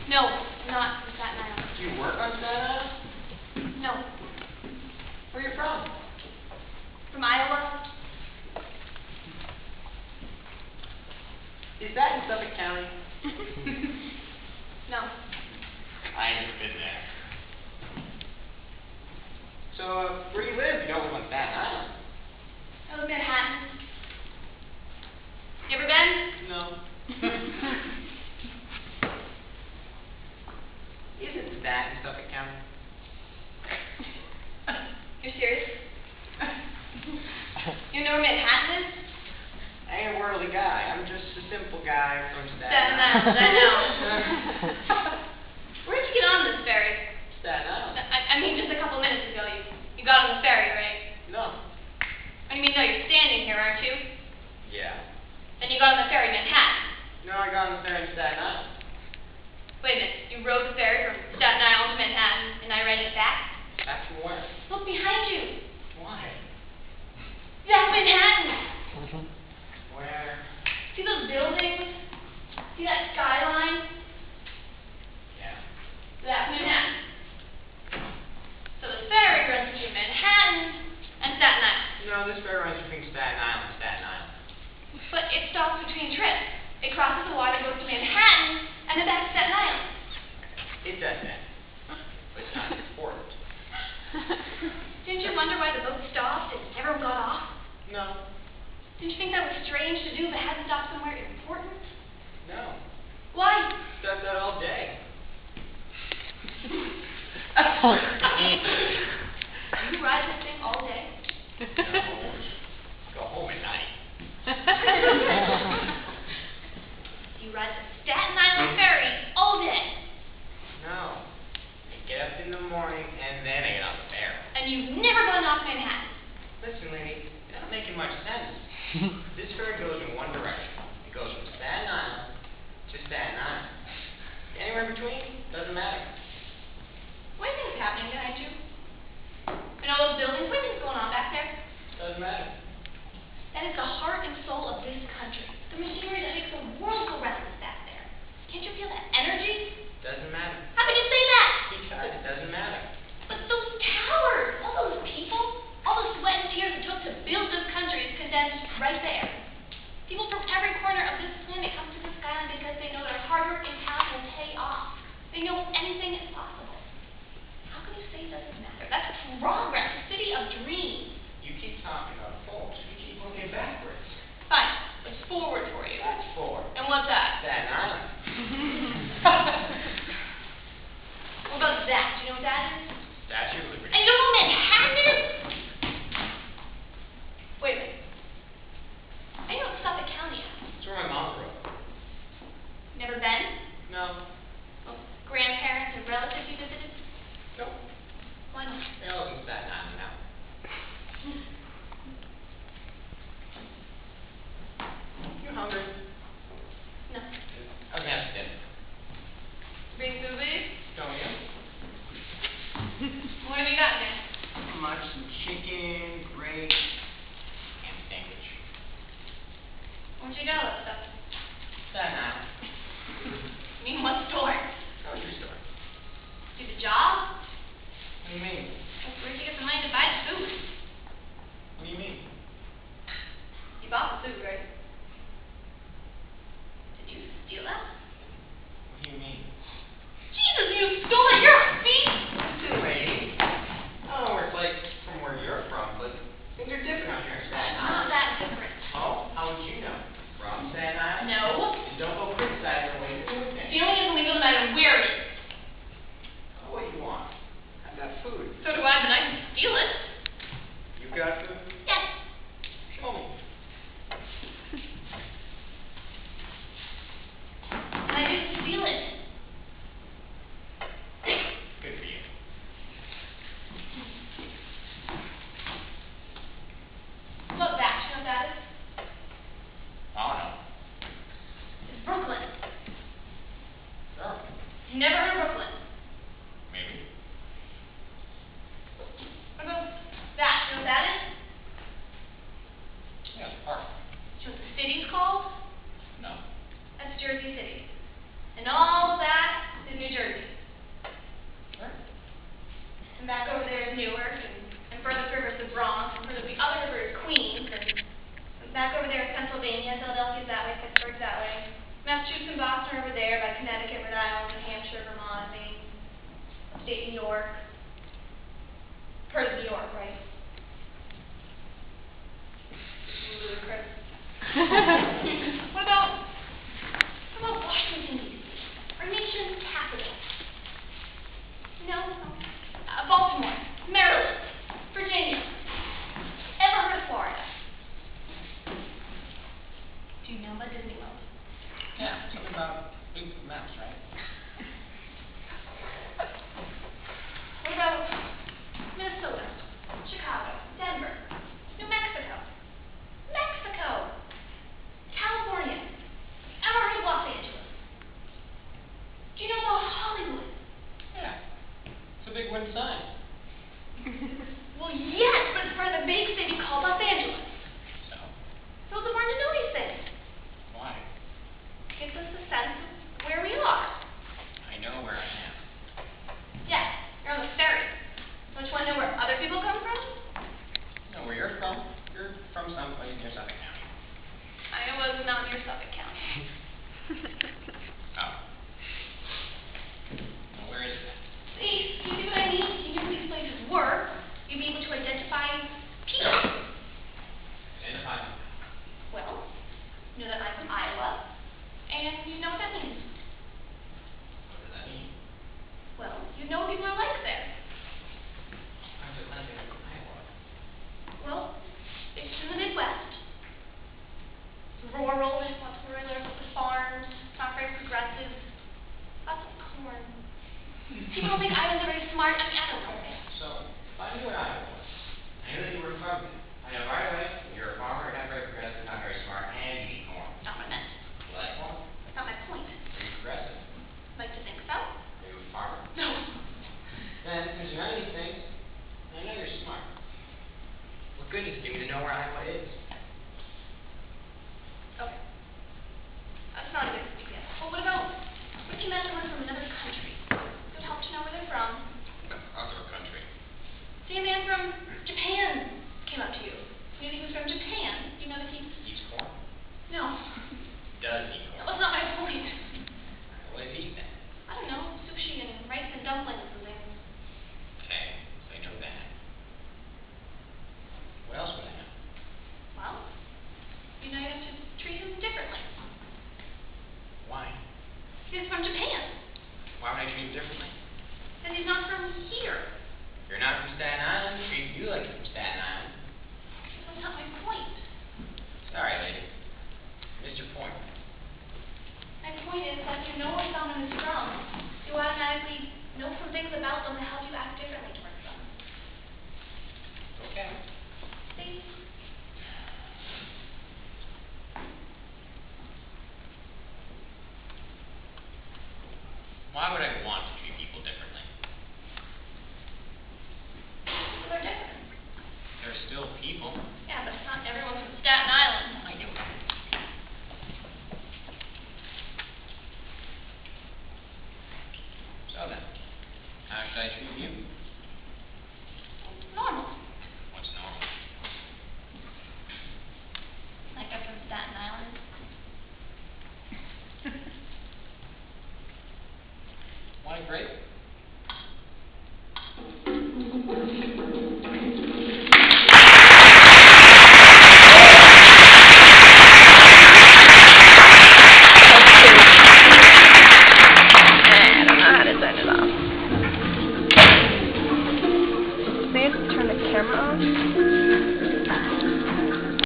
No, I'm not from Staten Island. Do you work on Staten Island? No. Where are you from? From Iowa. Is that in Suffolk County? No. I ain't been there. So, where do you live? You don't live on Staten Island. I live in Manhattan. You ever been? No. Isn't that in Suffolk County? You're serious? You know where Manhattan is? I ain't a worldly guy. I'm just a simple guy from Staten Staten Island. Island, I know. Where'd you get on this ferry? Staten Island. I mean, just a couple minutes ago, you got on the ferry, right? No. I mean, no, you're standing here, aren't you? Yeah. Then you got on the ferry in Manhattan. No, I got on the ferry in Staten Island. Wait a minute, you rode the ferry from Staten Island to Manhattan, and I ran it back? Back from where? Look behind you. Why? That's Manhattan. Where? See those buildings? See that skyline? Yeah. That's Manhattan. So the ferry runs between Manhattan and Staten Island. No, this ferry runs between Staten Island and Staten Island. But it stops between trips. It crosses the water, goes to Manhattan, and then back to Staten Island. It does that. But it's not important. Didn't you wonder why the boat stopped and everyone got off? No. Didn't you think that was strange to do if it hadn't stopped somewhere important? No. Why? Does that all day. You ride this thing all day? No. Go home at night. You ride the Staten Island ferry all day? No. I get up in the morning and then I get on the ferry. And you've never gone off Manhattan? Listen, lady, you're not making much sense. This ferry goes in one direction. It goes from Staten Island to Staten Island. Anywhere in between, doesn't matter. What do you think is happening behind you? And all those buildings, what do you think is going on back there? Doesn't matter. That is the heart and soul of this country. The machinery that makes the world go round is back there. Can't you feel that energy? Doesn't matter. How can you say that? Because it doesn't matter. But those towers, all those people, all the sweat and tears it took to build this country is condensed right there. People from every corner of this planet come to this skyline because they know their hard work and talent will pay off. They know anything is possible. How can you say it doesn't matter? That's progress, a city of dreams. You keep talking about forwards. You keep looking backwards. Fine, let's forward for you. That's forward. And what's that? Staten Island. What about that? Do you know what that is? Statue of Liberty. And you don't know what Manhattan is? Wait a minute. I know what Suffolk County is. It's where my mom grew up. Never been? No. Well, grandparents and relatives you visited? Nope. Why not? They all live in Staten Island now. You hungry? No. I was gonna have dinner. Bring food with you? Don't you? What have you got there? Not much. Some chicken, grapes, ham sandwich. Where'd you get all that stuff? Staten Island. You mean what store? Grocery store. Do the job? What do you mean? Where'd you get the money to buy the food? What do you mean? You bought the food, right? Did you steal that? What do you mean? Jesus, you stole it! You're a thief! Listen, lady. I don't know where it's like from where you're from, but things are different out here in Staten Not Island. that different. Oh, how would you know? From Staten Island? No. And don't go criticizing the way you're doing things. Stealing is illegal no matter where it is. Oh, what you want? I've got food. So do I, but I can steal it. You got food? Yes. Show me. And I didn't steal it. Good for you. Look, that. You know what that is? Oh, no. It's Brooklyn. Sure. You never heard of Brooklyn? Maybe. What about that? You know what that is? Yeah, it's a park. You know what the city's called? No. That's Jersey City. And all that is And back over there is Newark, and further river is the Bronx, and further the other river is Queens, and back over there is Pennsylvania, Philadelphia's that way, Pittsburgh's that way. Massachusetts and Boston are over there by Connecticut, Rhode Island, New Hampshire, Vermont, Maine, upstate New York. Heard of New York, right? Ludicrous. What about Washington, D.C., our nation's capital? No? Baltimore, Maryland, Virginia. Ever heard of Florida? Do you know about Disney World? Yeah, something about big mouse, right? What about Minnesota, Chicago, Denver, New Mexico, California? Ever heard of Los Angeles? Do you know about Hollywood? Yeah. It's a big wind sign. Well, yes, but it's part of the big city called Los Angeles. So? So it's important to know these things. Why? Gives us a sense of where we are. I know where I am. Yes, you're on the ferry. Don't you want to know where other people come from? I know where you're from. You're from someplace near Suffolk County. Iowa's not near Suffolk County. Oh. Well, where is it then? See, you see what I mean? You know these places were. You'd be able to identify people. Identify them. Well, you know that I'm from Iowa, and you know what that means. What does that mean? Well, you know what people are like there. I'm just not from Iowa. Well, it's in the Midwest. It's rural, there's lots of rural, lots of farms, not very progressive, lots of corn. People don't think Iowa's very smart. I mean, I don't know. So, if I knew what Iowa was, I knew that you were from there. I know right away, you're a farmer, you're not very progressive, not very smart, and you eat corn. Not what I meant. You like corn? That's not my point. Are you progressive? Like to think so? Are you a farmer? No. Then, since you're not these things, I know you're smart. What good does it do me to know where Iowa is? Okay. That's not a good example. Well, what if you met someone from another country? It would help to know where they're from. Other country. Say a man from Japan came up to you. You knew that he was from Japan. You know that he... Eats corn? No. Does eat corn? That was not my point. What does he eat then? I don't know. Sushi and rice and dumplings and things. Okay, so I know that. What else would I know? Well, you know you have to treat him differently. Why? He's from Japan. Why would I treat him differently? Because he's not from here. You're not from Staten Island. Treat you like you're from Staten Island. That's not my point. Sorry, lady. Missed your point. My point is that you know where someone is from. You automatically know some things about them that help you act differently towards them. Okay. See? Why would I want to treat people differently? People are different. They're still people. Yeah, but not everyone's from Staten Island. I know. So then, how should I treat you? Normal. What's normal? Like I'm from Staten Island. Why, great.